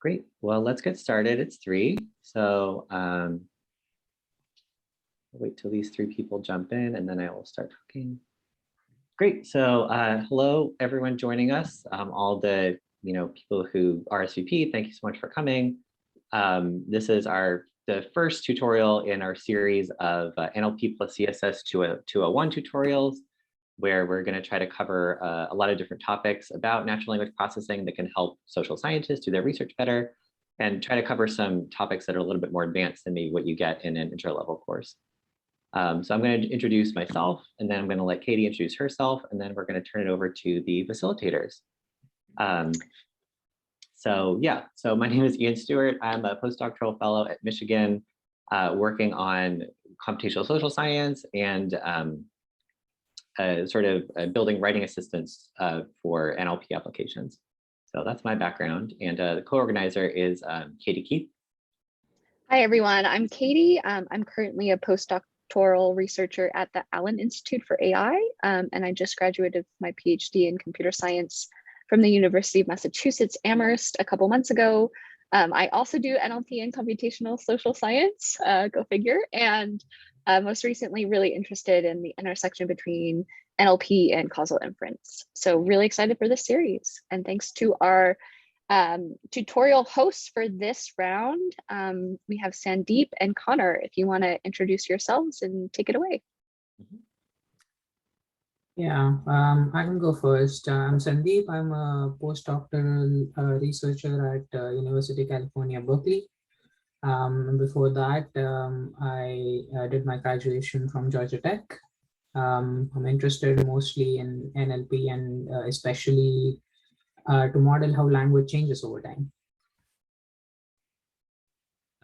Great. Well, let's get started. It's 3. So wait till these 3 people jump in and then I will start talking. Great. So hello, everyone joining us. All the people who RSVP, thank you so much for coming. This is the first tutorial in our series of NLP plus CSS 201 tutorials, where we're going to try to cover a lot of different topics about natural language processing that can help social scientists do their research better, and try to cover some topics that are a little bit more advanced than maybe what you get in an intro-level course. So I'm going to introduce myself, and then I'm going to let Katie introduce herself, and then we're going to turn it over to the facilitators. So my name is Ian Stewart. I'm a postdoctoral fellow at Michigan, working on computational social science and building writing assistants for NLP applications. So that's my background. And the co-organizer is Katie Keith. Hi, everyone. I'm Katie. I'm currently a postdoctoral researcher at the Allen Institute for AI, and I just graduated my PhD in computer science from the University of Massachusetts Amherst a couple months ago. I also do NLP and computational social science, go figure, and most recently really interested in the intersection between NLP and causal inference. So really excited for this series. And thanks to our tutorial hosts for this round. We have Sandeep and Connor, if you want to introduce yourselves and take it away. Yeah, I can go first. I'm Sandeep. I'm a postdoctoral researcher at University of California, Berkeley. Before that, I did my graduation from Georgia Tech. I'm interested mostly in NLP and especially to model how language changes over time.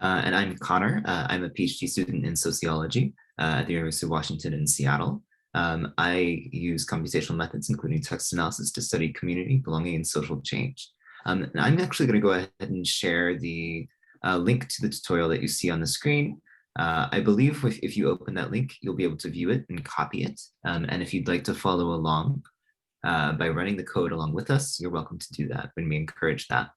And I'm Connor. I'm a PhD student in sociology at the University of Washington in Seattle. I use computational methods, including text analysis, to study community, belonging, and social change. And I'm actually going to go ahead and share the link to the tutorial that you see on the screen. I believe if you open that link, you'll be able to view it and copy it. And if you'd like to follow along by running the code along with us, you're welcome to do that, and we encourage that.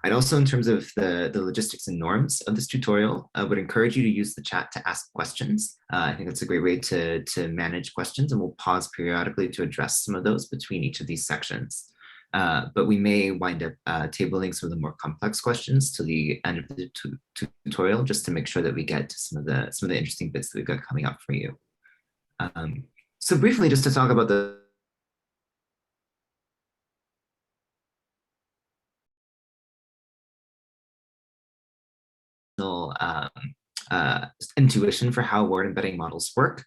I'd also, in terms of the logistics and norms of this tutorial, I would encourage you to use the chat to ask questions. I think that's a great way to manage questions, and we'll pause periodically to address some of those between each of these sections. But we may wind up tabling some of the more complex questions to the end of the tutorial, just to make sure that we get to some of the interesting bits that we've got coming up for you. So briefly, just to talk about the intuition for how word embedding models work,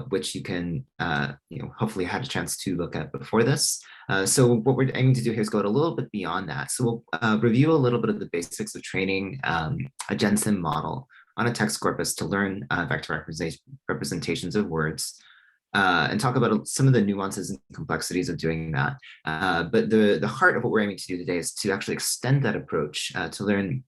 which you can hopefully had a chance to look at before this. So what we're aiming to do here is go a little bit beyond that. So we'll review a little bit of the basics of training a gensim model on a text corpus to learn vector representations of words, and talk about some of the nuances and complexities of doing that. But the heart of what we're aiming to do today is to actually extend that approach to learn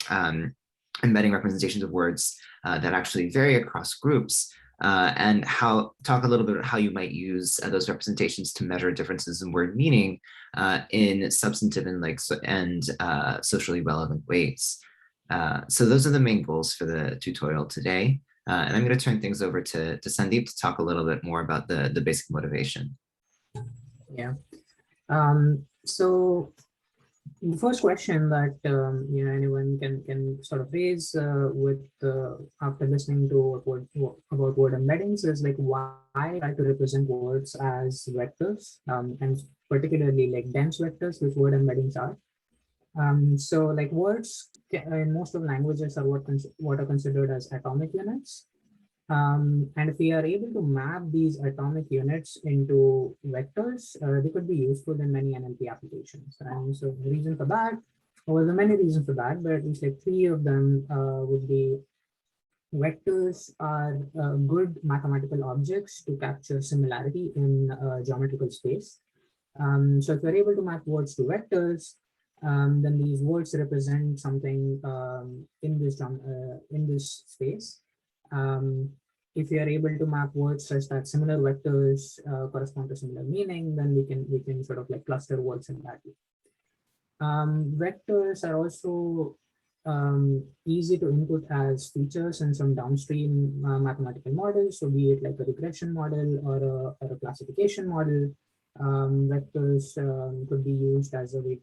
embedding representations of words that actually vary across groups, and talk a little bit about how you might use those representations to measure differences in word meaning in substantive and socially relevant ways. So those are the main goals for the tutorial today. And I'm going to turn things over to Sandeep to talk a little bit more about the basic motivation. Yeah. So the first question that anyone can sort of raise after listening to about word embeddings is like, why try to represent words as vectors, and particularly like dense vectors, which word embeddings are. So like words in most of languages are what are considered as atomic units. And if we are able to map these atomic units into vectors, they could be useful in many NLP applications. And so the reason for that, well, there are many reasons for that, but at least like 3 of them would be vectors are good mathematical objects to capture similarity in geometrical space. So if we're able to map words to vectors, then these words represent something in this space. If we are able to map words such that similar vectors correspond to similar meaning, then we can sort of like cluster words in that way. Vectors are also easy to input as features in some downstream mathematical models. So be it like a regression model or a classification model, vectors could be used as a way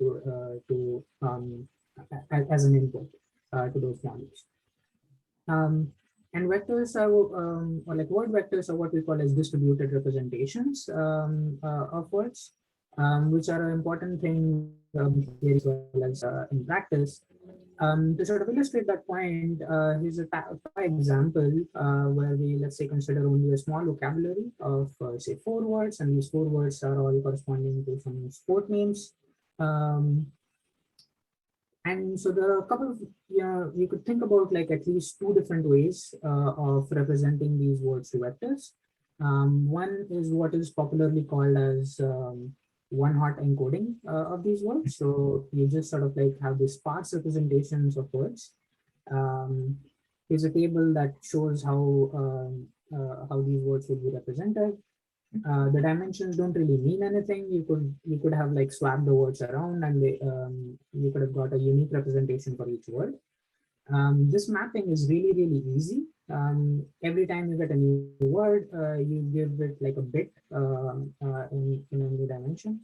as an input to those models. And vectors are, or like word vectors are what we call as distributed representations of words, which are an important thing here as well as in practice. To sort of illustrate that point, here's a example where we, let's say, consider only a small vocabulary of, say, 4 words, and these 4 words are all corresponding to some sport names. And so there are a couple of, you could think about like at least 2 different ways of representing these words to vectors. One is what is popularly called as one-hot encoding of these words. So you just sort of like have these sparse representations of words. Here's a table that shows how these words will be represented. The dimensions don't really mean anything. You could have like swapped the words around, and you could have got a unique representation for each word. This mapping is really easy. Every time you get a new word, you give it like a bit in a new dimension.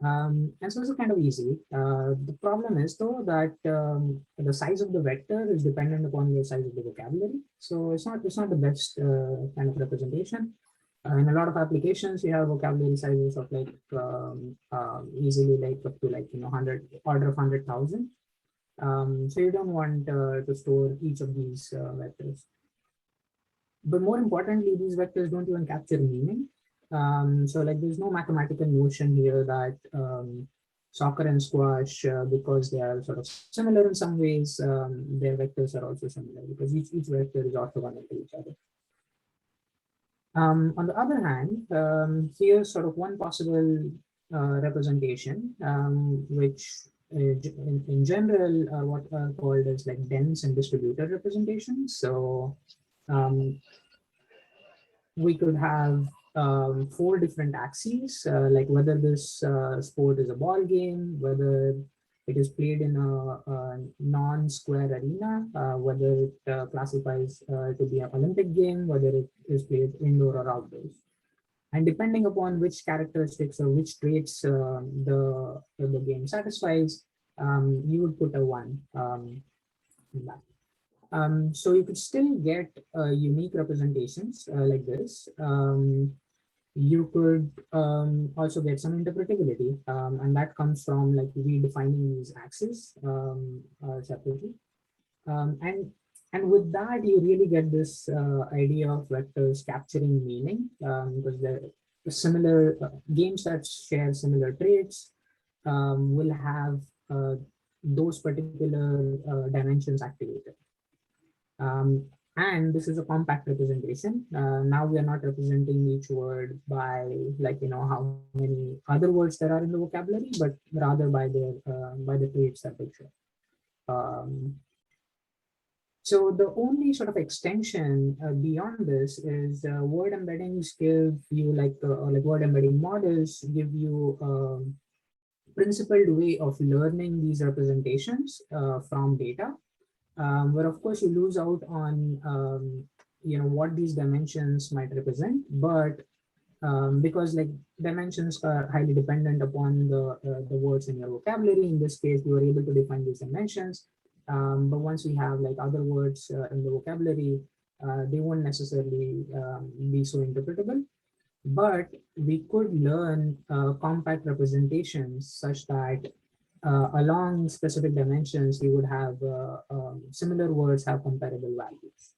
And so it's kind of easy. The problem is though that the size of the vector is dependent upon the size of the vocabulary. So it's not the best kind of representation. In a lot of applications, you have vocabulary sizes of like easily like up to like order of 100,000. So you don't want to store each of these vectors. But more importantly, these vectors don't even capture meaning. So like there's no mathematical notion here that soccer and squash, because they are sort of similar in some ways, their vectors are also similar because each vector is orthogonal to each other. On the other hand, here's sort of one possible representation, which in general are what are called as like dense and distributed representations. So we could have 4 different axes, like whether this sport is a ball game, whether it is played in a non-square arena, whether it classifies to be an Olympic game, whether it is played indoor or outdoors. And depending upon which characteristics or which traits the game satisfies, you would put a 1 in that. So you could still get unique representations like this. You could also get some interpretability, and that comes from like redefining these axes separately. And with that, you really get this idea of vectors capturing meaning, because they're similar games that share similar traits will have those particular dimensions activated. And this is a compact representation. Now we are not representing each word by like how many other words there are in the vocabulary, but rather by the traits that they share. So the only sort of extension beyond this is word embeddings give you like word embedding models give you principled way of learning these representations from data. Where of course you lose out on what these dimensions might represent, but because like dimensions are highly dependent upon the words in your vocabulary. In this case, we were able to define these dimensions, but once we have like other words in the vocabulary, they won't necessarily be so interpretable. But we could learn compact representations such that along specific dimensions, we would have similar words have comparable values.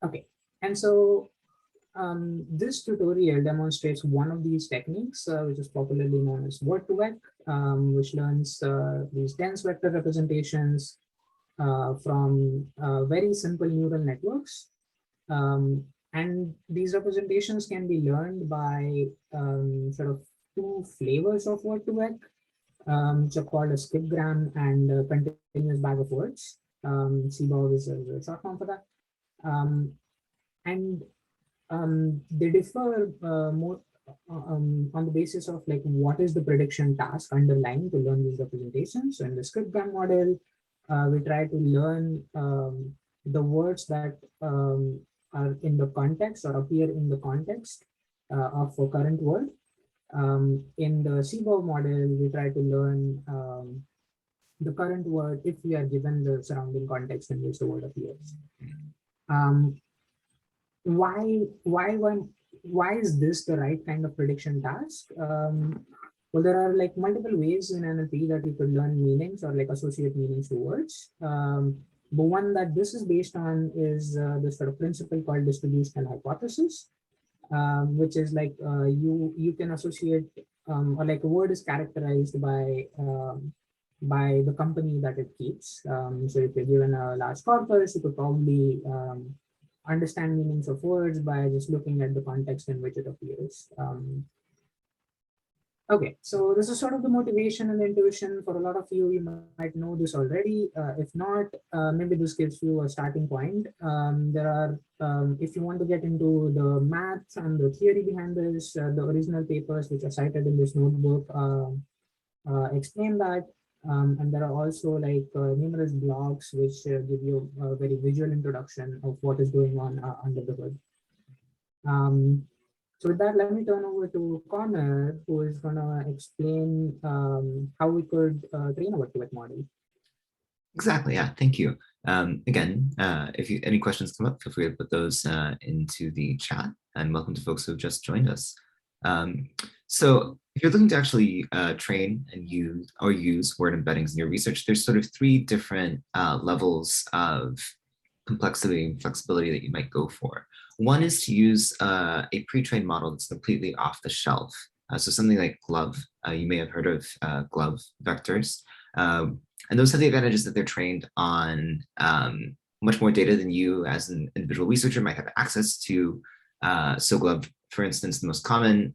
Okay, and so this tutorial demonstrates one of these techniques, which is popularly known as word-to-vec, which learns these dense vector representations from very simple neural networks. And these representations can be learned by sort of 2 flavors of word-to-vec, which are called a skipgram and a continuous bag of words. CBOV is a short form for that. And they differ more on the basis of like what is the prediction task underlying to learn these representations. So in the script-gram model, we try to learn the words that are in the context or appear in the context of a current word. In the CBOW model, we try to learn the current word if we are given the surrounding context in which the word appears. Um, why is this the right kind of prediction task? Well, there are like multiple ways in NLP that you could learn meanings or like associate meanings to words. But one that this is based on is this sort of principle called distributional hypothesis, which is like you can associate or like a word is characterized by the company that it keeps. So if you're given a large corpus, you could probably understand meanings of words by just looking at the context in which it appears. Okay, so this is sort of the motivation and the intuition for a lot of you. You might know this already. If not, maybe this gives you a starting point. If you want to get into the maths and the theory behind this, the original papers which are cited in this notebook explain that. And there are also like numerous blogs which give you a very visual introduction of what is going on under the hood. So with that, let me turn over to Connor, who is going to explain how we could train our QET model. Exactly. Yeah. Thank you. Again, if any questions come up, feel free to put those into the chat. And welcome to folks who have just joined us. So if you're looking to actually train and use word embeddings in your research, there's sort of three different levels of complexity and flexibility that you might go for. One is to use a pre-trained model that's completely off the shelf. So something like GLOVE, you may have heard of GLOVE vectors. And those have the advantages that they're trained on much more data than you as an individual researcher might have access to. So GLOVE, for instance, the most common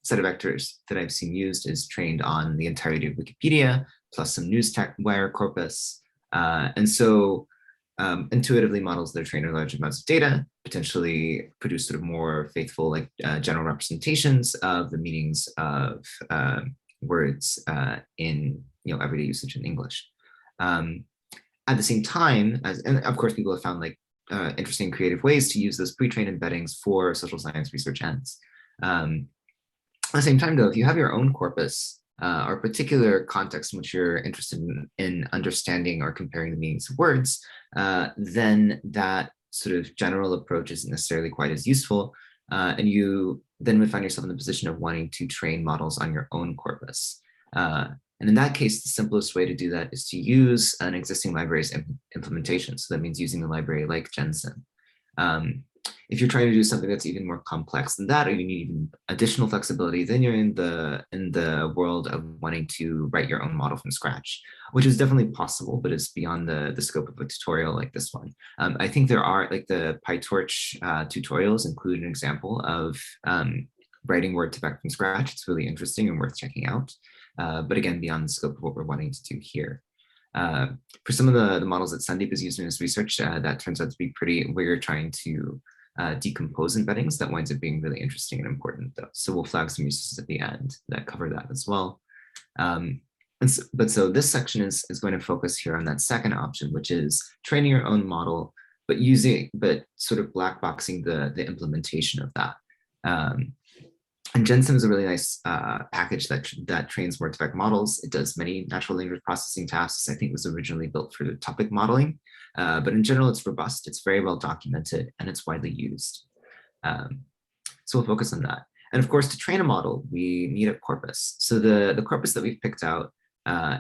set of vectors that I've seen used is trained on the entirety of Wikipedia, plus some news tech wire corpus. And so intuitively models that are trained on large amounts of data potentially produce sort of more faithful, like general representations of the meanings of words in everyday usage in English. At the same time, and of course, people have found like interesting creative ways to use those pre-trained embeddings for social science research ends. At the same time, though, if you have your own corpus or a particular context in which you're interested in understanding or comparing the meanings of words, then that sort of general approach isn't necessarily quite as useful. And you then would find yourself in the position of wanting to train models on your own corpus. And in that case, the simplest way to do that is to use an existing library's implementation. So that means using a library like gensim. If you're trying to do something that's even more complex than that, or you need even additional flexibility, then you're in the world of wanting to write your own model from scratch, which is definitely possible, but it's beyond the scope of a tutorial like this one. I think there are like the PyTorch tutorials include an example of writing word to vec from scratch. It's really interesting and worth checking out. But again, beyond the scope of what we're wanting to do here. For some of the models that Sandeep is using in his research, that turns out to be pretty where you're trying to decompose embeddings. That winds up being really interesting and important though. So we'll flag some uses at the end that cover that as well. So this section is going to focus here on that second option, which is training your own model, but sort of black boxing the implementation of that. And gensim is a really nice package that trains word to vec models. It does many natural language processing tasks. I think it was originally built for the topic modeling, but in general, it's robust, it's very well documented, and it's widely used. So we'll focus on that. And of course, to train a model, we need a corpus. So the corpus that we've picked out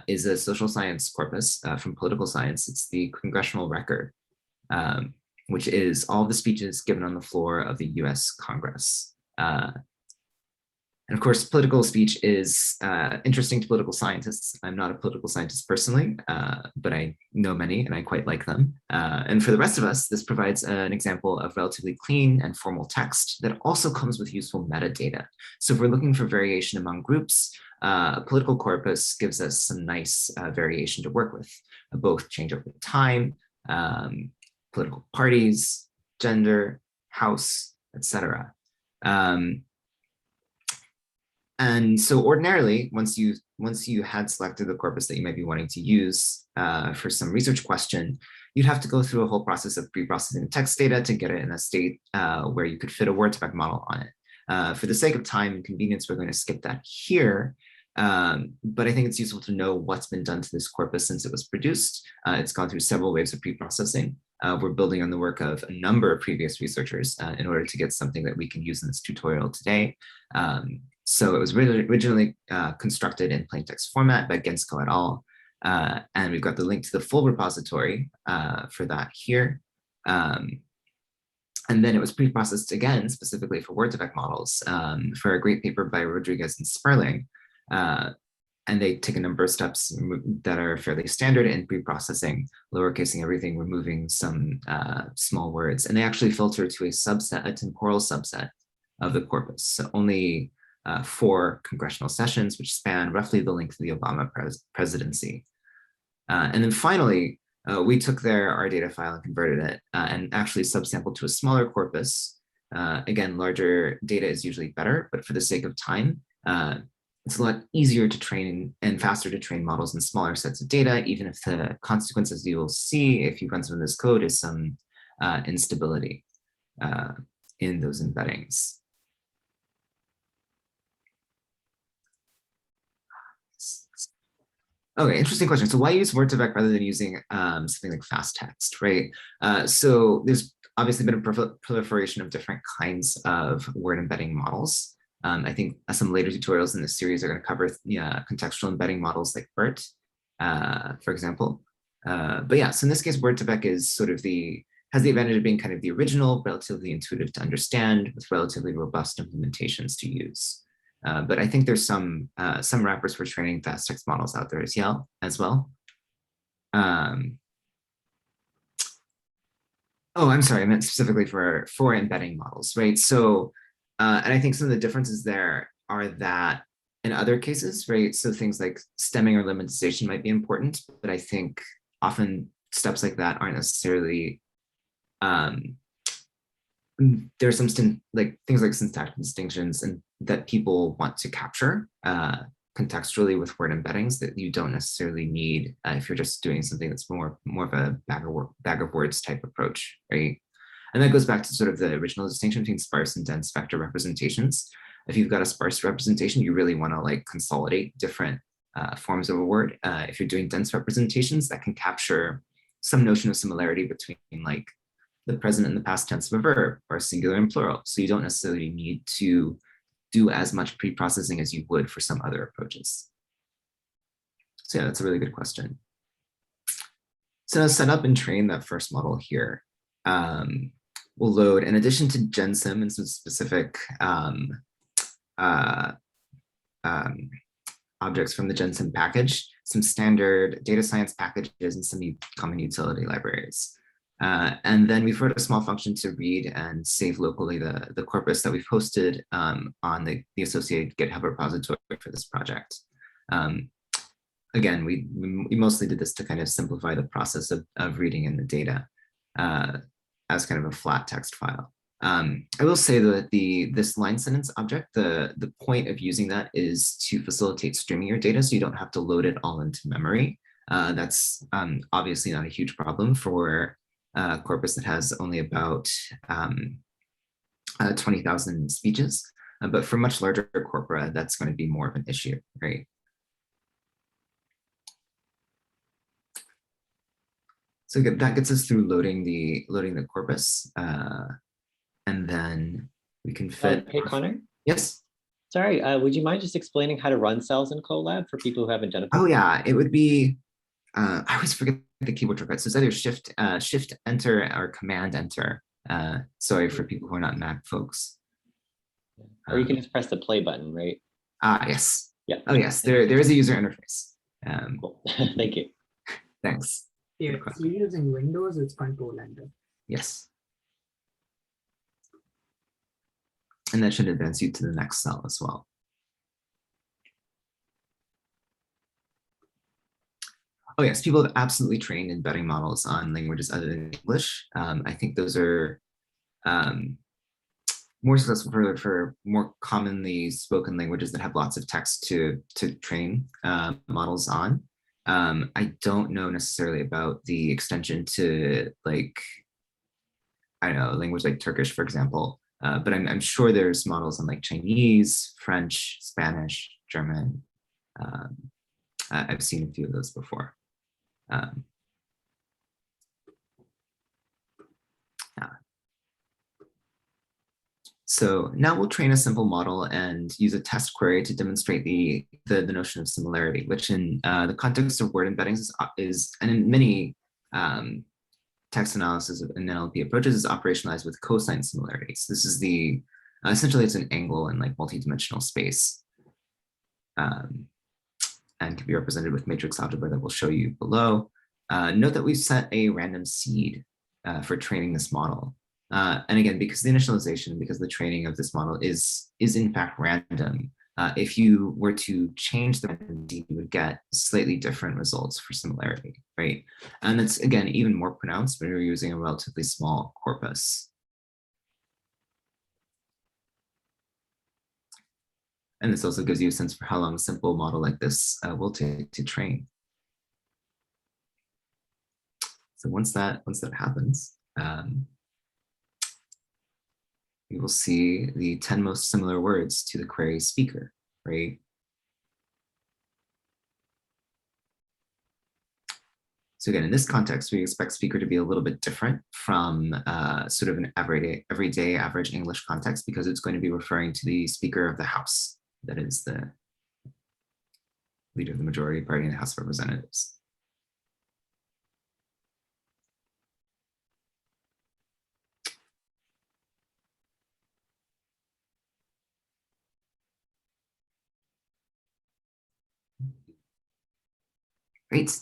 is a social science corpus from political science. It's the Congressional Record, which is all the speeches given on the floor of the US Congress. And of course, political speech is interesting to political scientists. I'm not a political scientist personally, but I know many and I quite like them. And for the rest of us, this provides an example of relatively clean and formal text that also comes with useful metadata. So if we're looking for variation among groups, a political corpus gives us some nice variation to work with, both change over time, political parties, gender, house, etc. And so ordinarily, once you had selected the corpus that you might be wanting to use for some research question, you'd have to go through a whole process of pre-processing the text data to get it in a state where you could fit a word-to-vec model on it. For the sake of time and convenience, we're going to skip that here. But I think it's useful to know what's been done to this corpus since it was produced. It's gone through several waves of pre-processing. We're building on the work of a number of previous researchers in order to get something that we can use in this tutorial today. So it was originally constructed in plain text format by Gensko et al. And we've got the link to the full repository for that here. And then it was pre-processed again, specifically for word-to-vec models for a great paper by Rodriguez and Sperling. And they take a number of steps that are fairly standard in pre-processing, lowercasing everything, removing some small words. And they actually filter to a subset, a temporal subset of the corpus. So only 4 congressional sessions, which span roughly the length of the Obama presidency. And then finally, we took our data file and converted it and actually subsampled to a smaller corpus. Again, larger data is usually better, but for the sake of time, it's a lot easier to train and faster to train models in smaller sets of data, even if the consequences you will see if you run some of this code is some instability in those embeddings. Okay, interesting question. So why use word-to-vec rather than using something like fast text, right? So there's obviously been a proliferation of different kinds of word embedding models. I think some later tutorials in this series are going to cover contextual embedding models like BERT, for example. But yeah, so in this case, word-to-vec is sort of has the advantage of being kind of the original, relatively intuitive to understand, with relatively robust implementations to use. But I think there's some wrappers for training fast text models out there as well. Oh, I'm sorry, I meant specifically for embedding models, right? So, and I think some of the differences there are that in other cases, right? So things like stemming or lemmatization might be important, but I think often steps like that aren't necessarily, there are some things like syntactic distinctions and that people want to capture contextually with word embeddings that you don't necessarily need if you're just doing something that's more of a bag of words type approach, right? And that goes back to sort of the original distinction between sparse and dense vector representations. If you've got a sparse representation, you really want to like consolidate different forms of a word. If you're doing dense representations, that can capture some notion of similarity between like the present and the past tense of a verb, or singular and plural. So you don't necessarily need to do as much pre-processing as you would for some other approaches. So yeah, that's a really good question. So to set up and train that first model here, we'll load, in addition to gensim and some specific objects from the gensim package, some standard data science packages and some common utility libraries. And then we've wrote a small function to read and save locally the corpus that we've hosted on the associated GitHub repository for this project. Again, we mostly did this to kind of simplify the process of reading in the data as kind of a flat text file. I will say that this line sentence object, the point of using that is to facilitate streaming your data so you don't have to load it all into memory. That's obviously not a huge problem for corpus that has only about 20,000 speeches, but for much larger corpora, that's going to be more of an issue, right? So that gets us through loading the corpus, and then we can fit. Hey, Connor? Yes? Sorry, would you mind just explaining how to run cells in Colab for people who haven't done it before? Oh yeah, it would be, I always forget the keyboard shortcut. So it's either shift enter or command enter. Sorry for people who are not Mac folks. Or you can just press the play button, right? Yes. Yeah. Oh yes, there is a user interface. Cool. Thank you. Thanks. Yeah, if you're using Windows, it's Control Enter. Yes. And that should advance you to the next cell as well. Oh yes, people have absolutely trained embedding models on languages other than English. I think those are more successful for more commonly spoken languages that have lots of text to train models on. I don't know necessarily about the extension to like, I don't know, a language like Turkish, for example, but I'm sure there's models on like Chinese, French, Spanish, German. I've seen a few of those before. So now we'll train a simple model and use a test query to demonstrate the notion of similarity, which in the context of word embeddings is and in many text analysis and NLP approaches is operationalized with cosine similarities. This is the, essentially it's an angle in like multidimensional space and can be represented with matrix algebra that we'll show you below. Note that we've set a random seed for training this model. And again, because the initialization, because the training of this model is in fact random, if you were to change the random seed, you would get slightly different results for similarity, right? And it's, again, even more pronounced when you're using a relatively small corpus. And this also gives you a sense for how long a simple model like this will take to train. So once that happens, you will see the 10 most similar words to the query speaker, right? So again, in this context, we expect speaker to be a little bit different from sort of an everyday average English context, because it's going to be referring to the Speaker of the House, that is the leader of the majority party in the House of Representatives. Great.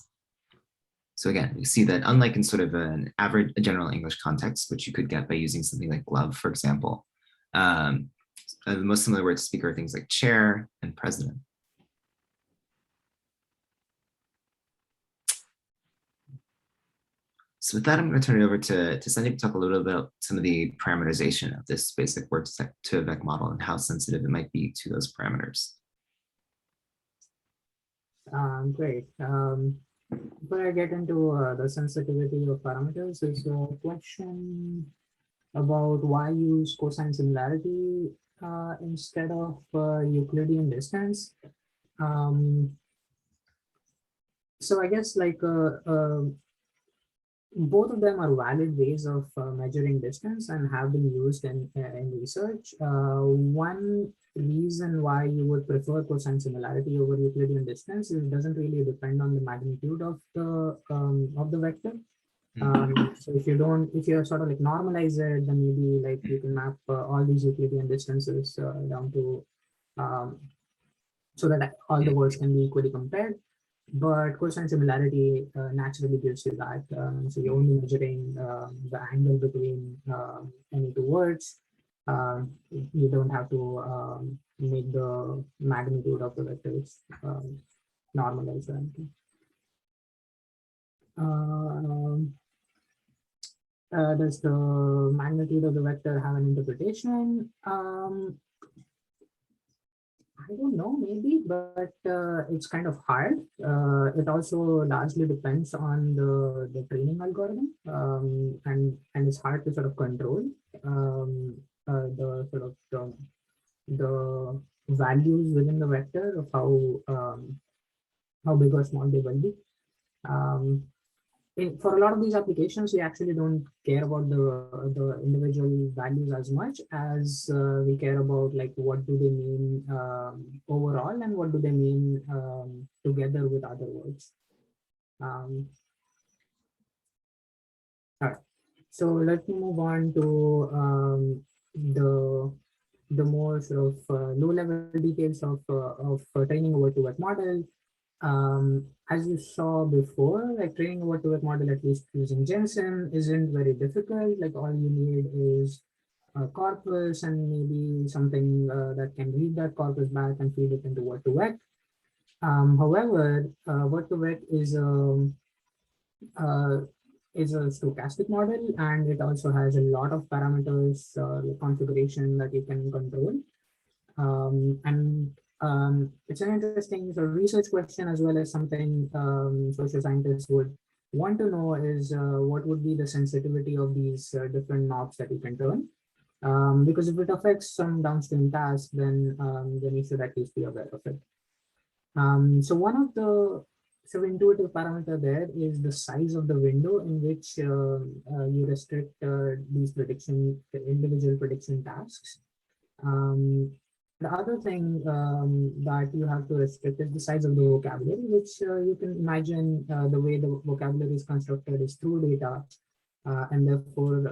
So again, we see that unlike in sort of a general English context, which you could get by using something like glove, for example, the most similar words to speaker are things like chair and president. So with that, I'm going to turn it over to Sandeep to talk a little bit about some of the parameterization of this basic word to vec model and how sensitive it might be to those parameters. Great. Before I get into the sensitivity of parameters, is a question about why use cosine similarity instead of Euclidean distance. So I guess like both of them are valid ways of measuring distance and have been used in research. One reason why you would prefer cosine similarity over Euclidean distance is it doesn't really depend on the magnitude of the vector. So if you sort of like normalize it, then maybe like you can map all these Euclidean distances down to so that all the words can be equally compared. But cosine similarity naturally gives you that. So you're only measuring the angle between any two words. You don't have to make the magnitude of the vectors normalized or anything. Does the magnitude of the vector have an interpretation? I don't know, maybe, but it's kind of hard. It also largely depends on the training algorithm, and it's hard to sort of control the sort of the values within the vector of how big or small they will be. For a lot of these applications, we actually don't care about the individual values as much as we care about like what do they mean overall and what do they mean together with other words. All right, so let me move on to the more sort of low-level details of training a word-to-word model. As you saw before, like training a word-to-word model, at least using gensim, isn't very difficult. Like all you need is a corpus and maybe something that can read that corpus back and feed it into word-to-vec. However, word-to-vec is is a stochastic model, and it also has a lot of parameters configuration that you can control. And it's an interesting sort of research question, as well as something social scientists would want to know is what would be the sensitivity of these different knobs that you can turn. Because if it affects some downstream tasks, then you should at least be aware of it. So one of the sort of intuitive parameter there is the size of the window in which you restrict these individual prediction tasks. The other thing that you have to restrict is the size of the vocabulary, which you can imagine the way the vocabulary is constructed is through data. And therefore,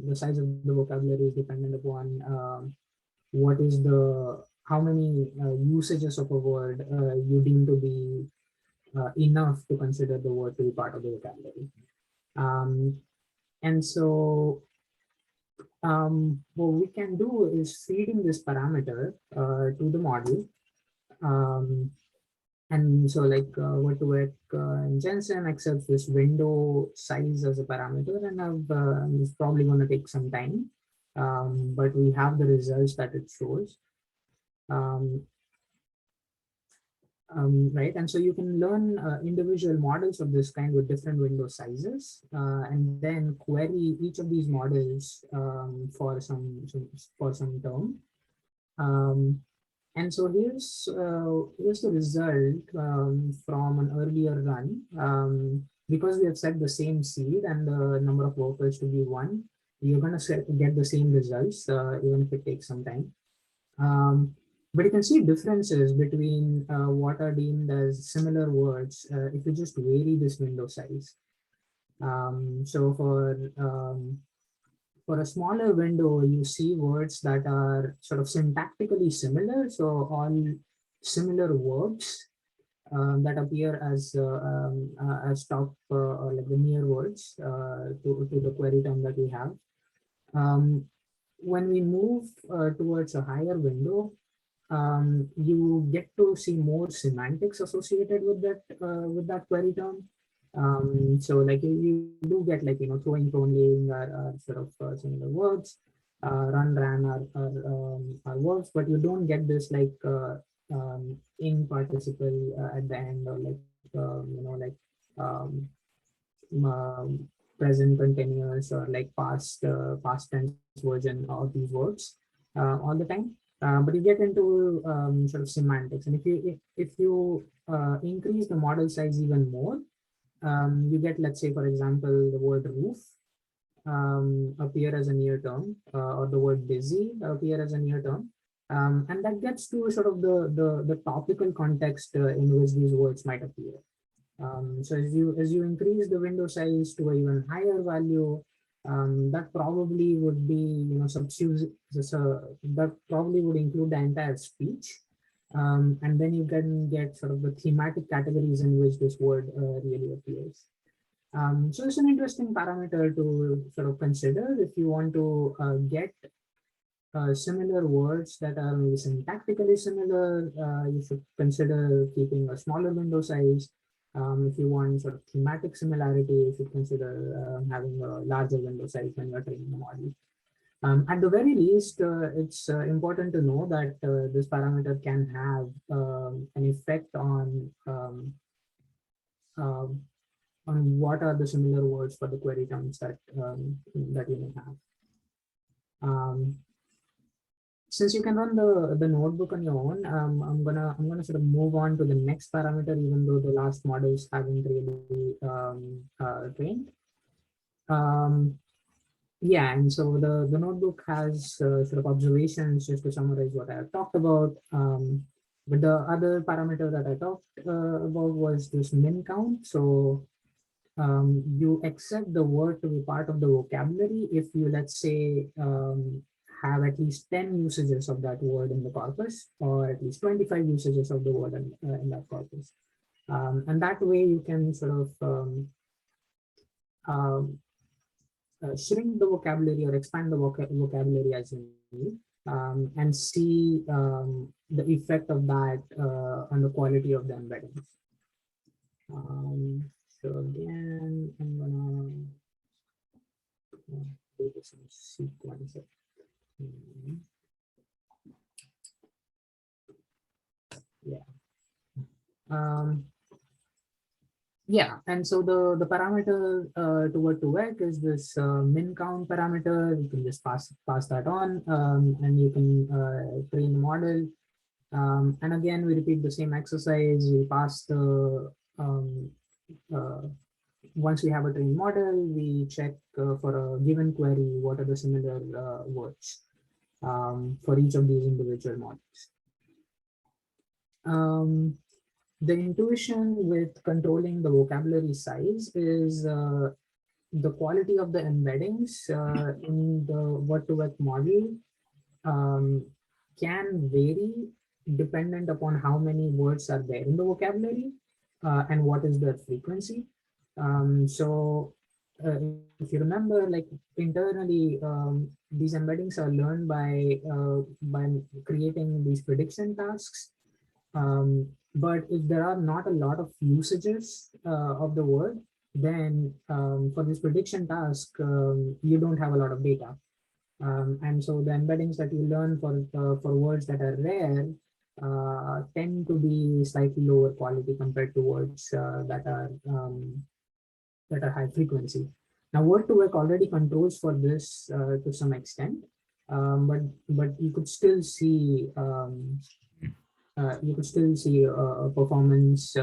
the size of the vocabulary is dependent upon how many usages of a word you deem to be enough to consider the word to be part of the vocabulary. And so what we can do is feeding this parameter to the model. And so like what to work in gensim accepts this window size as a parameter, and it's probably going to take some time, but we have the results that it shows. Right, and so you can learn individual models of this kind with different window sizes, and then query each of these models for some term. And so here's the result from an earlier run. Because we have set the same seed and the number of workers to be 1, you're going to get the same results even if it takes some time. But you can see differences between what are deemed as similar words if you just vary this window size. So for a smaller window, you see words that are sort of syntactically similar. So all similar verbs that appear as top or like the near words to the query term that we have. When we move towards a higher window, you get to see more semantics associated with that query term. So like you do get like, throwing, laying are sort of similar words. Run, ran are words, but you don't get this like in participle at the end, or like um, present continuous, or like past tense version of these words all the time. But you get into sort of semantics, and if you increase the model size even more, you get, let's say, for example, the word roof appear as a near term, or the word busy appear as a near term. And that gets to sort of the topical context in which these words might appear. So as you increase the window size to an even higher value, that probably would be, that probably would include the entire speech. And then you can get sort of the thematic categories in which this word really appears. So it's an interesting parameter to sort of consider if you want to get similar words that are syntactically similar. You should consider keeping a smaller window size. If you want sort of thematic similarity, you should consider having a larger window size when you're training the model. At the very least, it's important to know that this parameter can have an effect on what are the similar words for the query terms that you may have. Since you can run the notebook on your own, I'm gonna sort of move on to the next parameter, even though the last models haven't really trained. Yeah, and so the notebook has sort of observations just to summarize what I have talked about. But the other parameter that I talked about was this min count. So you accept the word to be part of the vocabulary if you, let's say, have at least 10 usages of that word in the corpus, or at least 25 usages of the word in that corpus. And that way you can sort of shrink the vocabulary or expand the vocabulary as you need, and see the effect of that on the quality of the embeddings. So again, I'm gonna data sequence. Yeah. Yeah, and so the parameter to what to work is this min count parameter. You can just pass that on, and you can train the model. And again, we repeat the same exercise. We pass the uh, once we have a trained model, we check for a given query what are the similar words for each of these individual models. The intuition with controlling the vocabulary size is the quality of the embeddings in the word-to-vec model can vary dependent upon how many words are there in the vocabulary and what is their frequency. So if you remember, like internally, these embeddings are learned by creating these prediction tasks. But if there are not a lot of usages of the word, then for this prediction task, you don't have a lot of data. And so the embeddings that you learn for words that are rare tend to be slightly lower quality compared to words that are high frequency. Now, word2vec already controls for this to some extent, but you could still see a performance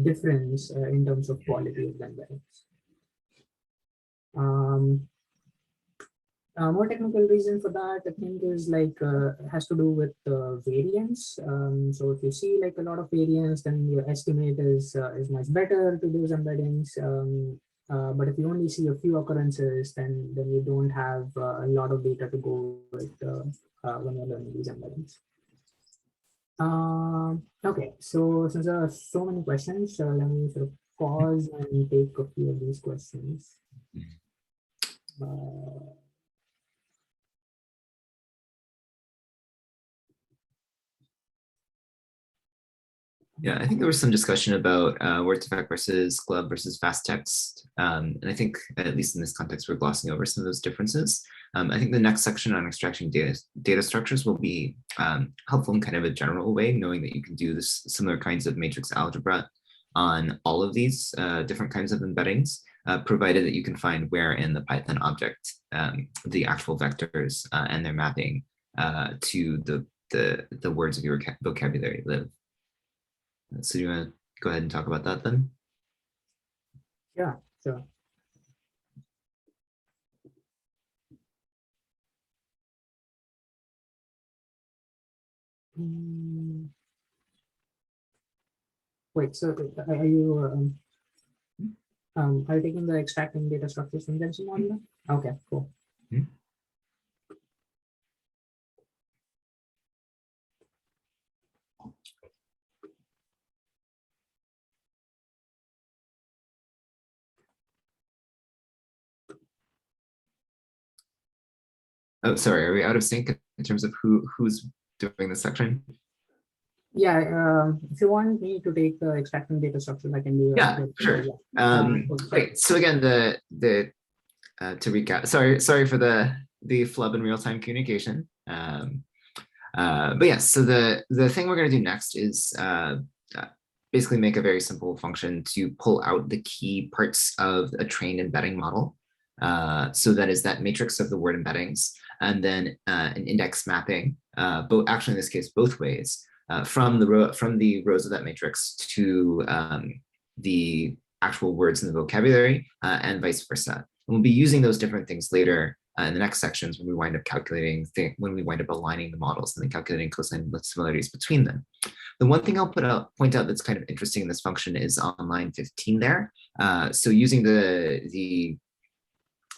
difference in terms of quality of the embeddings. More technical reason for that, I think, is like has to do with variance. So if you see like a lot of variance, then your estimate is much better to those embeddings. But if you only see a few occurrences, then you don't have a lot of data to go with when you're learning these embeddings. Okay, so since there are so many questions, let me sort of pause and take a few of these questions. Yeah, I think there was some discussion about word2vec versus glove versus fast text. And I think, at least in this context, we're glossing over some of those differences. I think the next section on extracting data structures will be helpful in kind of a general way, knowing that you can do this similar kinds of matrix algebra on all of these different kinds of embeddings, provided that you can find where in the Python object the actual vectors and their mapping to the words of your vocabulary live. So do you want to go ahead and talk about that then? Yeah, sure. Wait, so are you taking the extracting data structures from gensim model? Okay, cool. Mm-hmm. Oh, sorry, are we out of sync in terms of who's doing this section? Yeah, if you want me to take the extracting data structures, I can do that. Yeah, sure. Great. So again, to recap, sorry for the flub in real-time communication. But yes, so the thing we're going to do next is basically make a very simple function to pull out the key parts of a trained embedding model. So that is that matrix of the word embeddings, and then an index mapping, actually in this case, both ways, from the rows of that matrix to the actual words in the vocabulary and vice versa. And we'll be using those different things later in the next sections when we wind up calculating, when we wind up aligning the models and then calculating cosine similarities between them. The one thing I'll point out that's kind of interesting in this function is on line 15 there. So using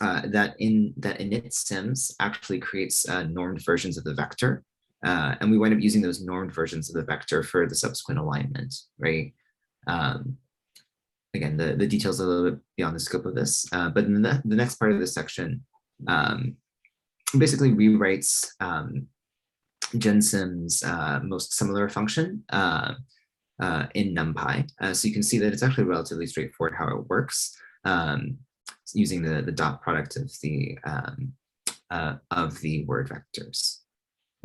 that init sims actually creates normed versions of the vector. And we wind up using those normed versions of the vector for the subsequent alignment, right? Again, the details are a little bit beyond the scope of this, but in the next part of this section basically rewrites gensim's most similar function in NumPy. So you can see that it's actually relatively straightforward how it works. using the dot product of the word vectors.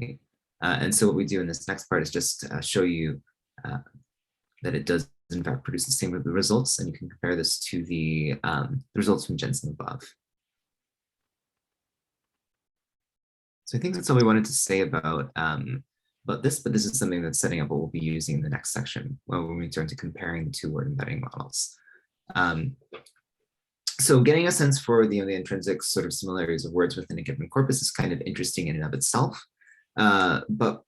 Okay? And so what we do in this next part is just show you that it does in fact produce the same results, and you can compare this to the results from gensim above. So I think that's all we wanted to say about this, but this is something that's setting up what we'll be using in the next section when we turn to comparing the two word embedding models. So getting a sense for the intrinsic sort of similarities of words within a given corpus is kind of interesting in and of itself, but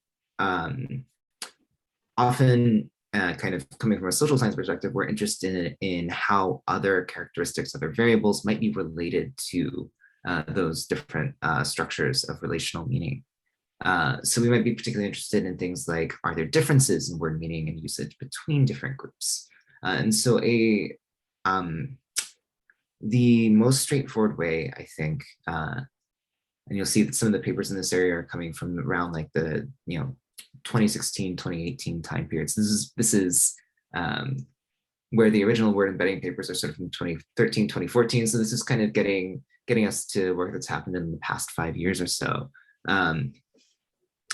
often kind of coming from a social science perspective, we're interested in how other characteristics, other variables might be related to those different structures of relational meaning. So we might be particularly interested in things like, are there differences in word meaning and usage between different groups? And so the most straightforward way, I think, and you'll see that some of the papers in this area are coming from around like the 2016, 2018 time periods. This is where the original word embedding papers are sort of from 2013, 2014. So this is kind of getting us to work that's happened in the past 5 years or so.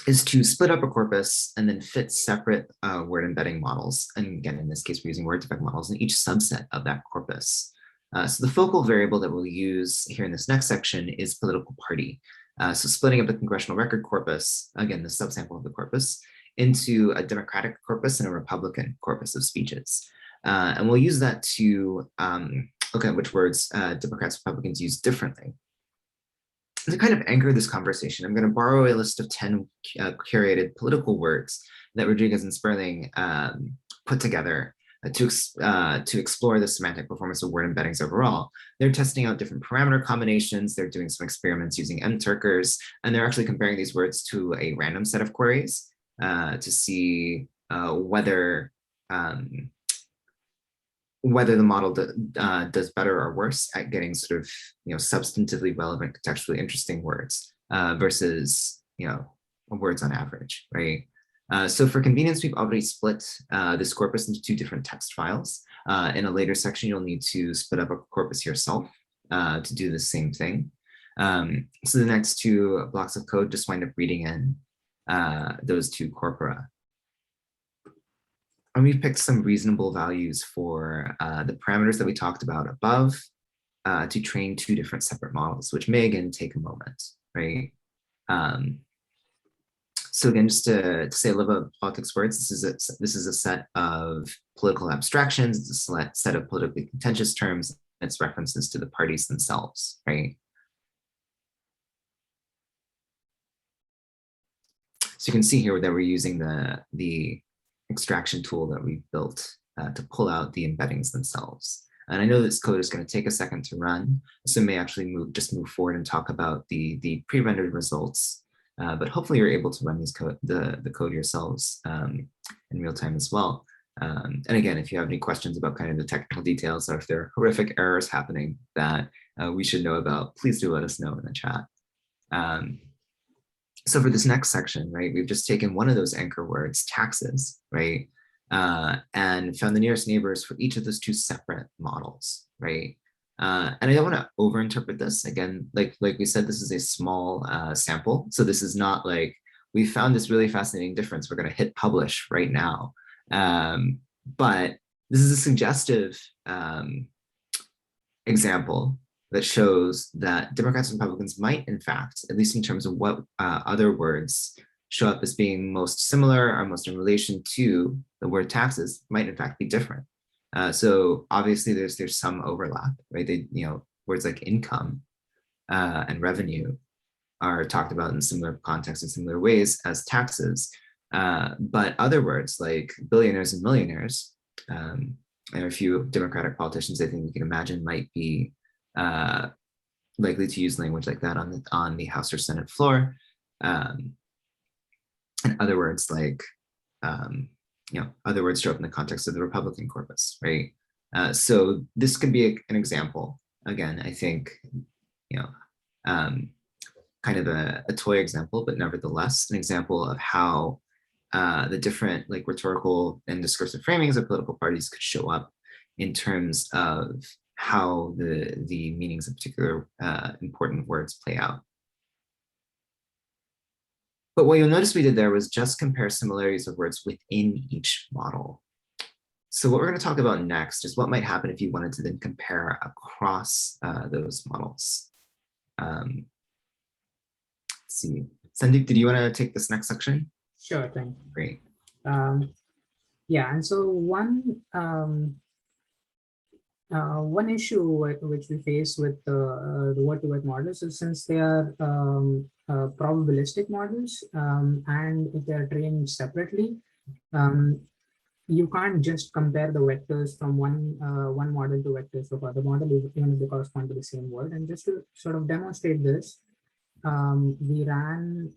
Is to split up a corpus and then fit separate word embedding models. And again, in this case, we're using word defect models in each subset of that corpus. So the focal variable that we'll use here in this next section is political party. So splitting up the congressional record corpus, again, the subsample of the corpus, into a Democratic corpus and a Republican corpus of speeches. And we'll use that to look at which words Democrats and Republicans use differently. To kind of anchor this conversation, I'm going to borrow a list of 10 curated political words that Rodriguez and Sperling put together to explore the semantic performance of word embeddings overall. They're testing out different parameter combinations. They're doing some experiments using mTurkers, and they're actually comparing these words to a random set of queries to see whether the model does better or worse at getting sort of substantively relevant, contextually interesting words versus words on average, right? So for convenience, we've already split this corpus into 2 different text files. In a later section, you'll need to split up a corpus yourself to do the same thing. So the next 2 blocks of code just wind up reading in those 2 corpora. And we've picked some reasonable values for the parameters that we talked about above to train 2 different separate models, which may again take a moment, right? So again, just to say a little bit of politics words, this is a set of political abstractions. It's a set of politically contentious terms. And it's references to the parties themselves, right? So you can see here that we're using the extraction tool that we built to pull out the embeddings themselves. And I know this code is going to take a second to run, so may actually just move forward and talk about the pre-rendered results. But hopefully you're able to run the code yourselves in real time as well. And again, if you have any questions about kind of the technical details, or if there are horrific errors happening that we should know about, please do let us know in the chat. So for this next section, right, we've just taken one of those anchor words, taxes, right, and found the nearest neighbors for each of those 2 separate models, right? And I don't want to overinterpret this. Again, like we said, this is a small sample. So this is not like we found this really fascinating difference, we're going to hit publish right now. But this is a suggestive example that shows that Democrats and Republicans might, in fact, at least in terms of what other words show up as being most similar or most in relation to the word taxes, might in fact be different. So obviously there's some overlap, right? Words like income and revenue are talked about in similar contexts in similar ways as taxes. But other words like billionaires and millionaires, and a few Democratic politicians I think we can imagine might be likely to use language like that on the House or Senate floor. And other words like, other words show up in the context of the Republican corpus, right? So this could be an example. Again, I think, kind of a toy example, but nevertheless, an example of how the different rhetorical and discursive framings of political parties could show up in terms of how the meanings of particular important words play out. But what you'll notice we did there was just compare similarities of words within each model. So what we're going to talk about next is what might happen if you wanted to then compare across those models. Let's see. Sandeep, did you want to take this next section? Sure thing. Great. Yeah, and so one issue which we face with the word-to-word models is, since they are probabilistic models, and if they are trained separately, you can't just compare the vectors from one model to vectors of other model, even if they correspond to the same word. And just to sort of demonstrate this, we ran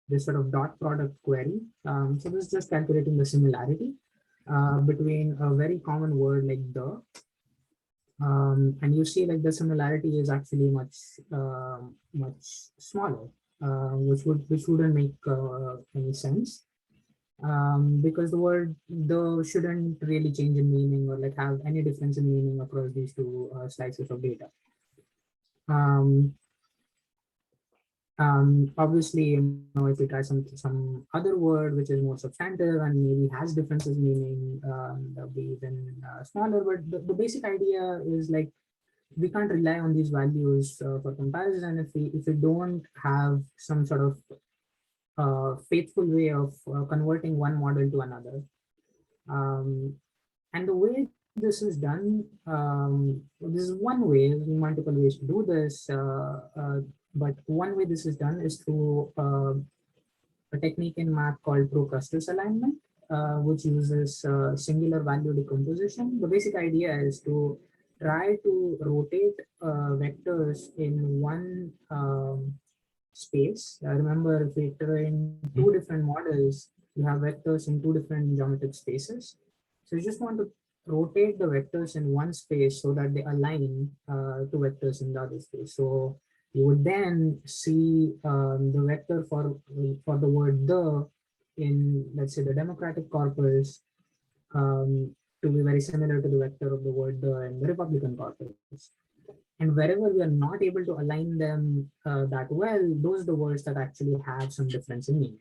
this sort of dot product query. So this is just calculating the similarity between a very common word like the, and you see like the similarity is actually much smaller, which wouldn't make any sense, because the word the shouldn't really change in meaning or like have any difference in meaning across these two slices of data. Obviously, if you try some other word which is more substantive and maybe has differences in meaning, that'll be even smaller. But the basic idea is like, we can't rely on these values for comparison if we don't have some sort of faithful way of converting one model to another. And the way this is done, this is one way. There's multiple ways to do this, but one way this is done is through a technique in math called procrustes alignment, which uses singular value decomposition. The basic idea is to try to rotate vectors in one space. Remember, if we train two different models, you have vectors in two different geometric spaces. So you just want to rotate the vectors in one space so that they align to vectors in the other space. So you would then see the vector for the word the in, let's say, the Democratic corpus to be very similar to the vector of the word the in the Republican corpus. And wherever we are not able to align them that well, those are the words that actually have some difference in meaning.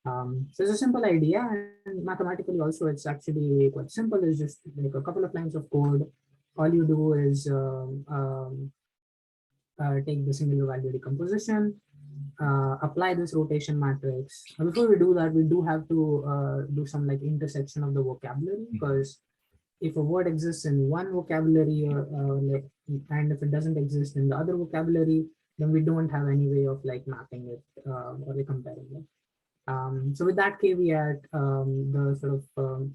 So it's a simple idea, and mathematically also it's actually quite simple. It's just like a couple of lines of code. All you do is take the singular value decomposition, apply this rotation matrix. Before we do that, we do have to do some like intersection of the vocabulary, because if a word exists in one vocabulary and if it doesn't exist in the other vocabulary, then we don't have any way of like mapping it or like comparing it. So with that caveat, the sort of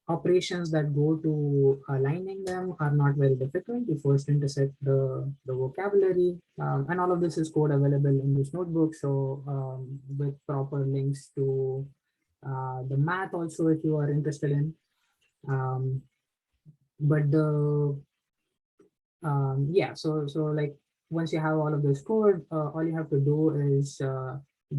operations that go to aligning them are not very difficult. You first intersect the vocabulary, and all of this is code available in this notebook. So with proper links to the math also, if you are interested in. But the yeah, so like once you have all of this code, all you have to do is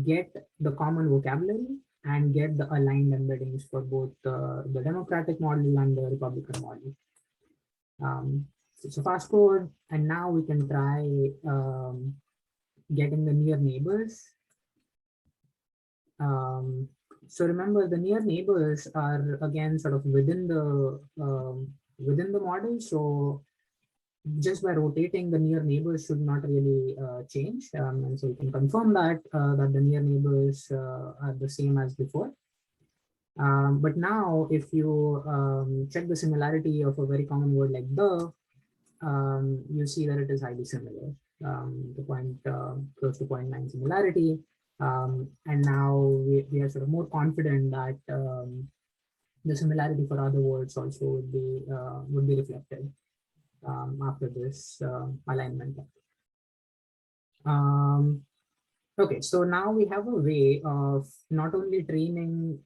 get the common vocabulary and get the aligned embeddings for both the Democratic model and the Republican model. So fast forward, and now we can try getting the near neighbors. So remember, the near neighbors are again sort of within the model. So just by rotating, the near neighbors should not really change, and so you can confirm that that the near neighbors are the same as before. But now, if you check the similarity of a very common word like the, you see that it is highly similar. The point close to 0.9 similarity, and now we are sort of more confident that the similarity for other words also would be reflected after this alignment. Okay, so now we have a way of not only training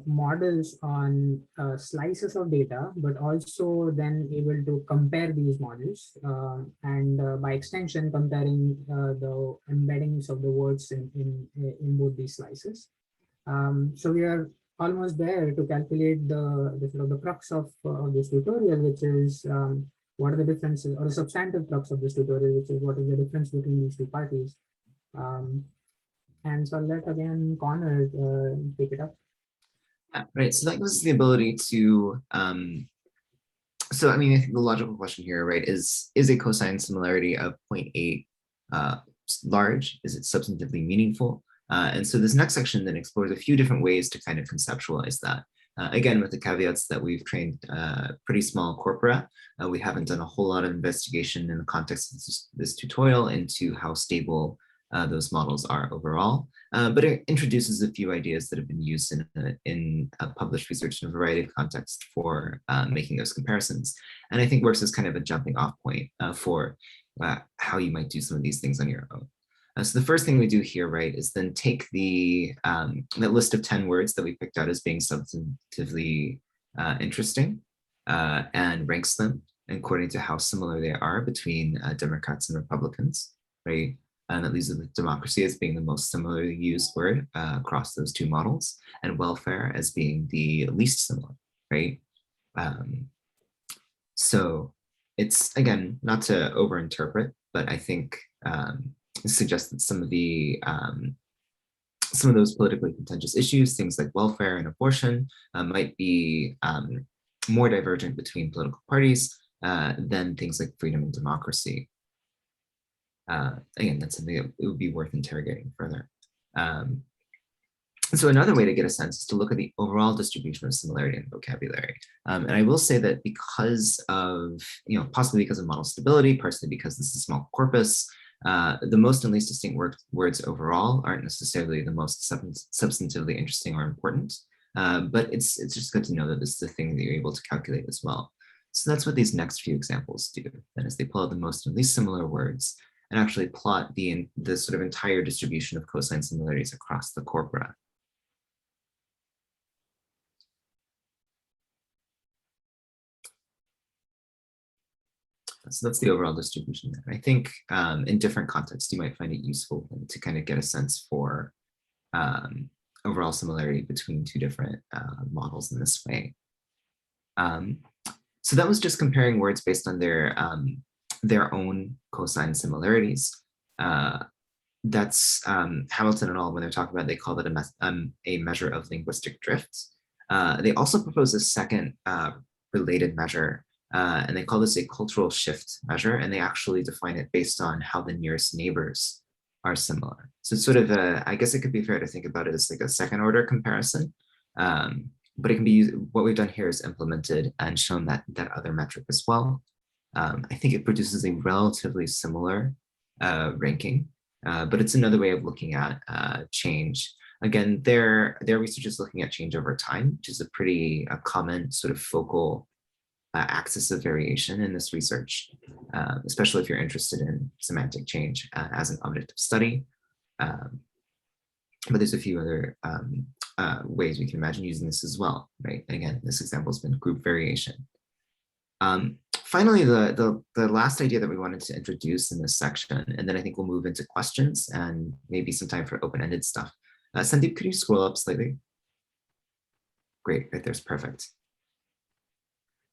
models on slices of data, but also then able to compare these models and by extension comparing the embeddings of the words in both these slices. So we are almost there to calculate the sort of the crux of this tutorial, which is what are the differences, or the substantive crux of this tutorial, which is what is the difference between these two parties. Um, and so I'll let again Connor take it up. Yeah, right. So that gives us the ability to, so I mean, I think the logical question here, right, is a cosine similarity of 0.8 large? Is it substantively meaningful? And so this next section then explores a few different ways to kind of conceptualize that. Again, with the caveats that we've trained pretty small corpora, we haven't done a whole lot of investigation in the context of this tutorial into how stable those models are overall. But it introduces a few ideas that have been used in published research in a variety of contexts for making those comparisons. And I think works as kind of a jumping off point for how you might do some of these things on your own. So the first thing we do here, right, is then take that list of 10 words that we picked out as being substantively interesting and ranks them according to how similar they are between Democrats and Republicans, right? And that leaves with democracy as being the most similarly used word across those two models, and welfare as being the least similar, right? So it's, again, not to overinterpret, but I think it suggests that some of those politically contentious issues, things like welfare and abortion, might be more divergent between political parties than things like freedom and democracy. Again, that's something that it would be worth interrogating further. So another way to get a sense is to look at the overall distribution of similarity in vocabulary. And I will say that because of, possibly because of model stability, partially because this is a small corpus, the most and least distinct words overall aren't necessarily the most substantively interesting or important, but it's just good to know that this is a thing that you're able to calculate as well. So that's what these next few examples do. That is, they pull out the most and least similar words and actually plot the sort of entire distribution of cosine similarities across the corpora. So that's the overall distribution there. I think in different contexts, you might find it useful to kind of get a sense for overall similarity between two different models in this way. So that was just comparing words based on their own cosine similarities. That's Hamilton and all, when they're talking about, they call it a measure of linguistic drift. They also propose a second related measure, and they call this a cultural shift measure, and they actually define it based on how the nearest neighbors are similar. So it's sort of I guess it could be fair to think about it as like a second order comparison, but it can be used. What we've done here is implemented and shown that other metric as well. I think it produces a relatively similar ranking, but it's another way of looking at change. Again, their research is looking at change over time, which is a pretty common sort of focal axis of variation in this research, especially if you're interested in semantic change as an object of study. But there's a few other ways we can imagine using this as well, right? Again, this example has been group variation. Finally, the last idea that we wanted to introduce in this section, and then I think we'll move into questions and maybe some time for open-ended stuff. Sandeep, could you scroll up slightly? Great, right there's perfect.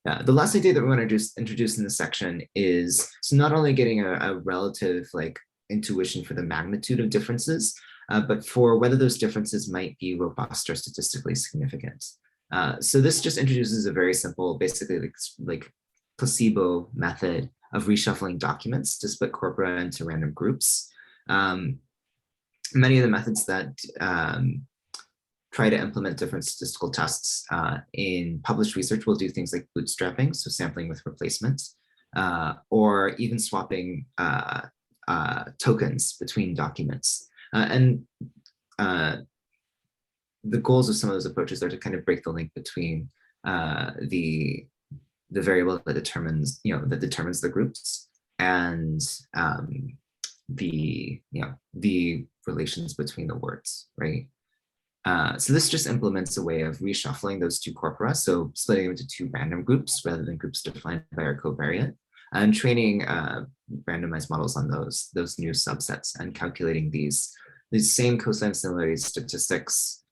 The last idea that we want to introduce in this section is so not only getting a relative intuition for the magnitude of differences, but for whether those differences might be robust or statistically significant. So this just introduces a very simple, basically like placebo method of reshuffling documents to split corpora into random groups. Many of the methods that try to implement different statistical tests in published research will do things like bootstrapping, so sampling with replacements, or even swapping tokens between documents. And the goals of some of those approaches are to kind of break the link between the variable that determines the groups and the relations between the words, right? So this just implements a way of reshuffling those two corpora, so splitting them into two random groups rather than groups defined by our covariate, and training randomized models on those new subsets and calculating these same cosine similarity statistics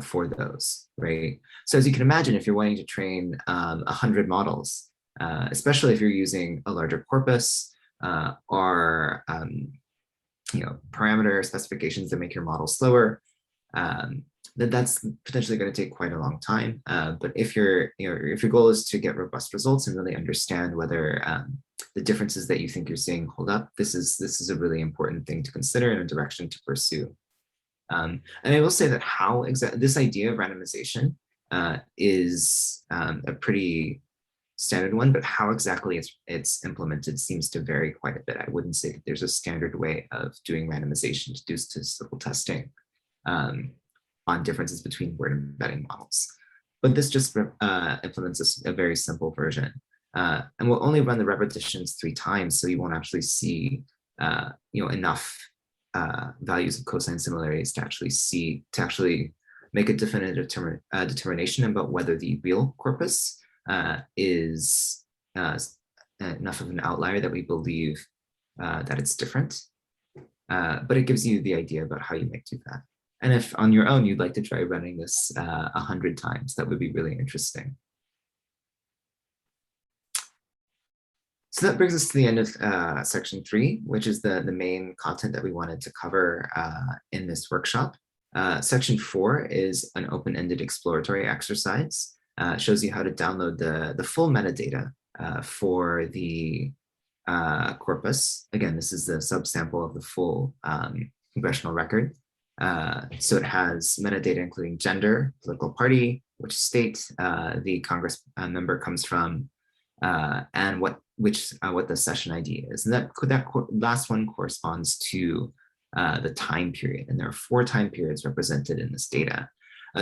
for those, right? So as you can imagine, if you're wanting to train 100 models, especially if you're using a larger corpus or parameter specifications that make your model slower, then that's potentially going to take quite a long time. But if your goal is to get robust results and really understand whether the differences that you think you're seeing hold up, this is a really important thing to consider and a direction to pursue. And I will say that this idea of randomization is a pretty standard one, but how exactly it's implemented seems to vary quite a bit. I wouldn't say that there's a standard way of doing randomization to do statistical testing on differences between word embedding models. But this just implements a very simple version. And we'll only run the repetitions 3 times, so you won't actually see enough values of cosine similarities to actually make a definitive determination about whether the real corpus is enough of an outlier that we believe that it's different. But it gives you the idea about how you might do that. And if on your own you'd like to try running this 100 times, that would be really interesting. So that brings us to the end of section 3, which is the main content that we wanted to cover in this workshop. Section 4 is an open-ended exploratory exercise. It shows you how to download the full metadata for the corpus. Again, this is the subsample of the full congressional record. So it has metadata including gender, political party, which state the Congress member comes from, and what the session ID is. And that last one corresponds to the time period. And there are 4 time periods represented in this data.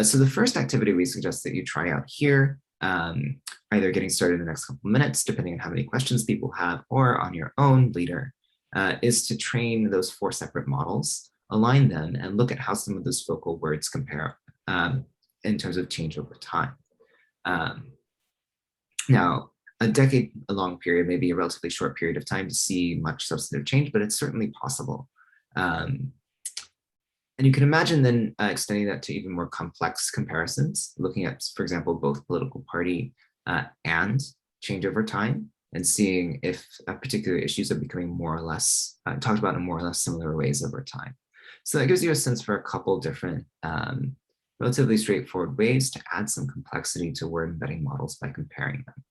So the first activity we suggest that you try out here, either getting started in the next couple of minutes, depending on how many questions people have, or on your own later, is to train those 4 separate models, align them, and look at how some of those focal words compare in terms of change over time. Now, a decade-long period may be a relatively short period of time to see much substantive change, but it's certainly possible. And you can imagine then extending that to even more complex comparisons, looking at, for example, both political party and change over time, and seeing if particular issues are becoming more or less talked about in more or less similar ways over time. So that gives you a sense for a couple different relatively straightforward ways to add some complexity to word embedding models by comparing them.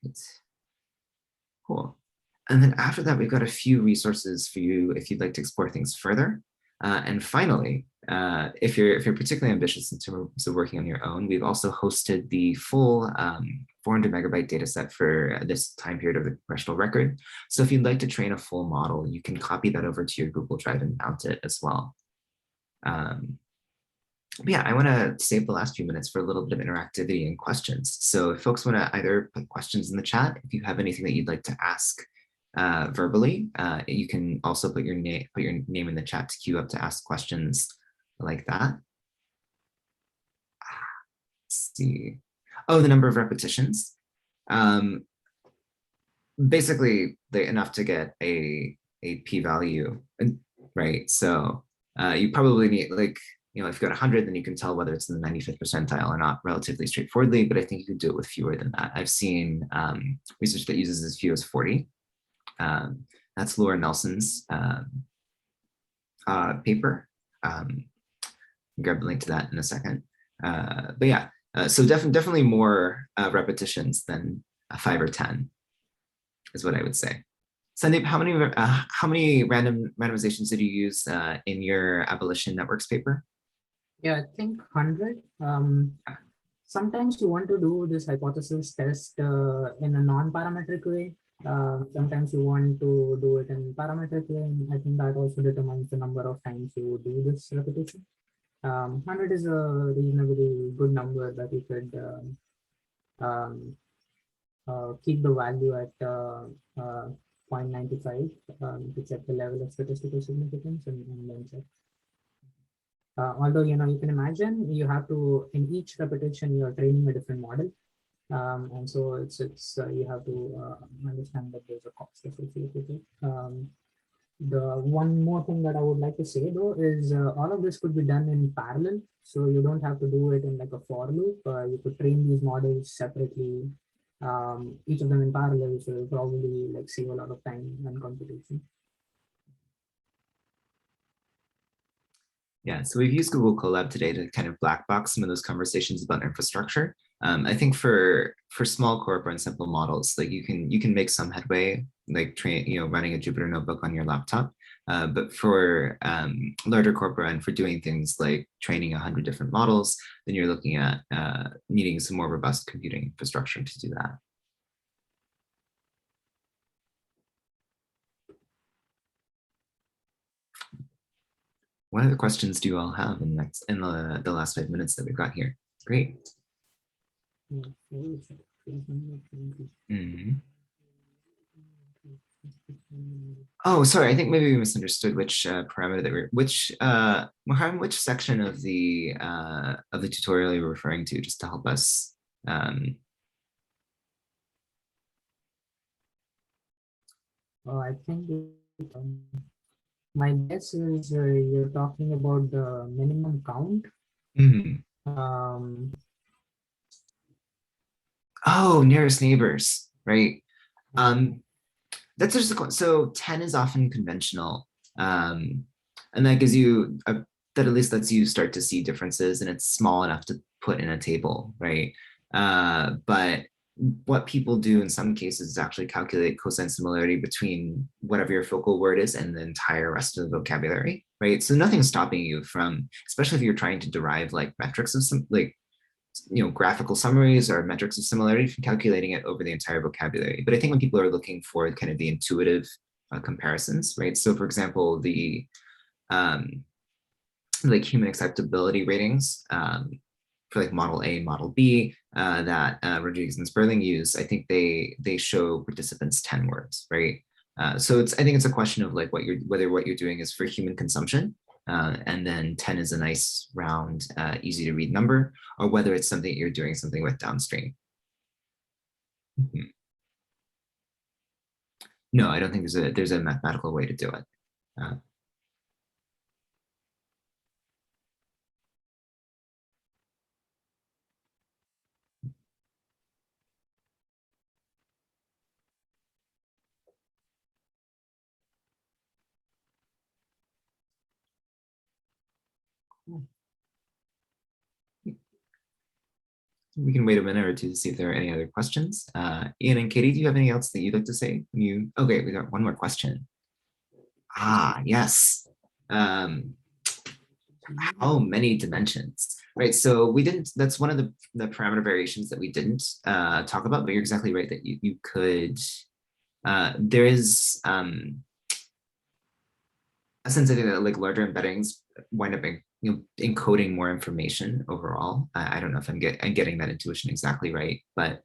It's cool. And then after that, we've got a few resources for you if you'd like to explore things further. And finally, if you're particularly ambitious in terms of working on your own, we've also hosted the full 400 megabyte data set for this time period of the congressional record. So if you'd like to train a full model, you can copy that over to your Google Drive and mount it as well. But yeah, I want to save the last few minutes for a little bit of interactivity and questions. So if folks want to either put questions in the chat, if you have anything that you'd like to ask verbally, you can also put your name in the chat to queue up to ask questions like that. Let's see. Oh, the number of repetitions. Basically, enough to get a p-value, right? So you probably need, like, if you got 100, then you can tell whether it's in the 95th percentile or not relatively straightforwardly, but I think you could do it with fewer than that. I've seen research that uses as few as 40. That's Laura Nelson's paper. I'll grab the link to that in a second. But yeah, so definitely more repetitions than 5 or 10 is what I would say. Sandeep, how many randomizations did you use in your abolition networks paper? Yeah, I think 100. Sometimes you want to do this hypothesis test in a non-parametric way. Sometimes you want to do it in parametric way, and I think that also determines the number of times you do this repetition. 100 is a reasonably good number that you could keep the value at 0.95 to check the level of statistical significance and then check. Although, you can imagine you have to, in each repetition, you're training a different model. And so it's you have to understand that there's a cost associated with it. The one more thing that I would like to say though is all of this could be done in parallel. So you don't have to do it in like a for loop. You could train these models separately, each of them in parallel. So you'll probably like save a lot of time and computation. Yeah, so we've used Google Colab today to kind of black box some of those conversations about infrastructure. I think for small corpora and simple models, like you can make some headway, like running a Jupyter notebook on your laptop. But for larger corpora and for doing things like training 100 different models, then you're looking at needing some more robust computing infrastructure to do that. What other questions do you all have in the last 5 minutes that we've got here? Great. Mm-hmm. Oh, sorry. I think maybe we misunderstood which parameter that we're Mohammed, which section of the tutorial you were referring to, just to help us. I think my guess is you're talking about the minimum count. Mm-hmm. Oh, nearest neighbors, right? That's just so 10 is often conventional, and that gives you that at least lets you start to see differences, and it's small enough to put in a table, right? But what people do in some cases is actually calculate cosine similarity between whatever your focal word is and the entire rest of the vocabulary, right? So nothing's stopping you from, especially if you're trying to derive like metrics of some like graphical summaries or metrics of similarity, from calculating it over the entire vocabulary. But I think when people are looking for kind of the intuitive comparisons, right? So for example, the like human acceptability ratings for like model A, model B that Rodriguez and Sperling use, I think they show participants 10 words, right? So I think it's a question of like whether what you're doing is for human consumption, and then 10 is a nice round, easy to read number, or whether it's something you're doing something with downstream. Mm-hmm. No, I don't think there's a mathematical way to do it. We can wait a minute or two to see if there are any other questions. Ian and Katie, do you have anything else that you'd like to say? Okay, we got one more question. Yes. How many dimensions? Right. So we didn't. That's one of the parameter variations that we didn't talk about. But you're exactly right that you could. There is a sense of that like larger embeddings wind up encoding more information overall. I don't know if I'm getting that intuition exactly right, but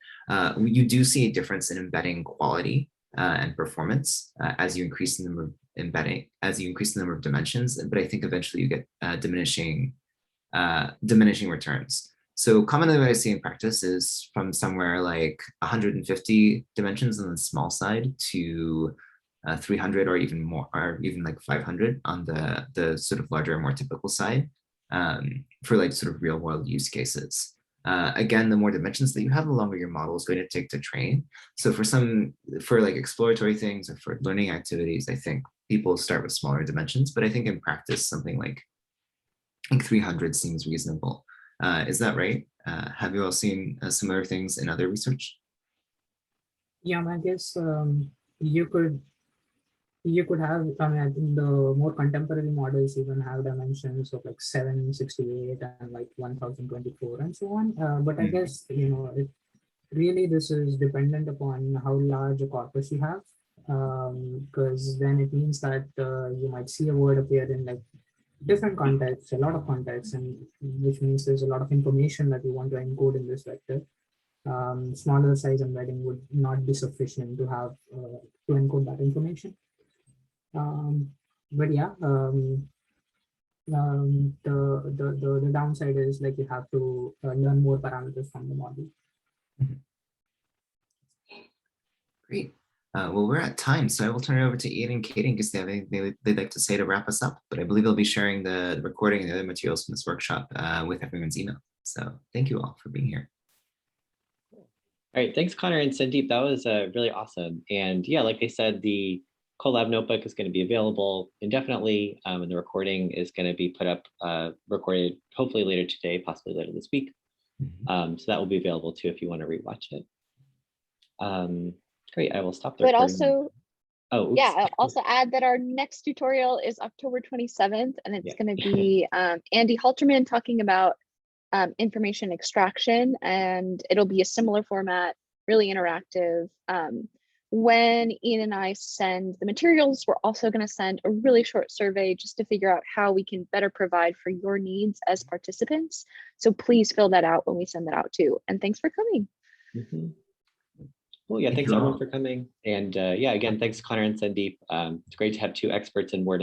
you do see a difference in embedding quality and performance as you increase the number of as you increase the number of dimensions. But I think eventually you get diminishing returns. So commonly what I see in practice is from somewhere like 150 dimensions on the small side to 300 or even more, or even like 500 on the sort of larger, more typical side for like sort of real world use cases. Again, the more dimensions that you have, the longer your model is going to take to train. So for like exploratory things or for learning activities, I think people start with smaller dimensions, but I think in practice, something like 300 seems reasonable. Is that right? Have you all seen similar things in other research? Yeah, I guess you could have, I mean, I think the more contemporary models even have dimensions of like 768 and like 1024 and so on. But I guess, really this is dependent upon how large a corpus you have, because then it means that you might see a word appear in like different contexts, a lot of contexts, and which means there's a lot of information that you want to encode in this vector. Smaller size embedding would not be sufficient to have to encode that information. But yeah, the downside is like you have to learn more parameters from the model. Great. Well, we're at time, so I will turn it over to Ian and Katie in case they have anything they'd like to say to wrap us up. But I believe they'll be sharing the recording and the other materials from this workshop with everyone's email. So thank you all for being here. All right, thanks, Connor and Sandeep. That was really awesome. And yeah, like I said, the Colab notebook is going to be available indefinitely, and the recording is going to be put up, recorded hopefully later today, possibly later this week. So that will be available too if you want to rewatch it. Great, I will stop the But recording. also, oh, yeah, I'll also add that our next tutorial is October 27th, and it's going to be Andy Halterman talking about information extraction, and it'll be a similar format, really interactive. When Ian and I send the materials, we're also going to send a really short survey just to figure out how we can better provide for your needs as participants. So please fill that out when we send that out too. And thanks for coming. Well, yeah, thanks everyone for coming. And yeah, again, thanks Connor and Sandeep. It's great to have two experts in Word and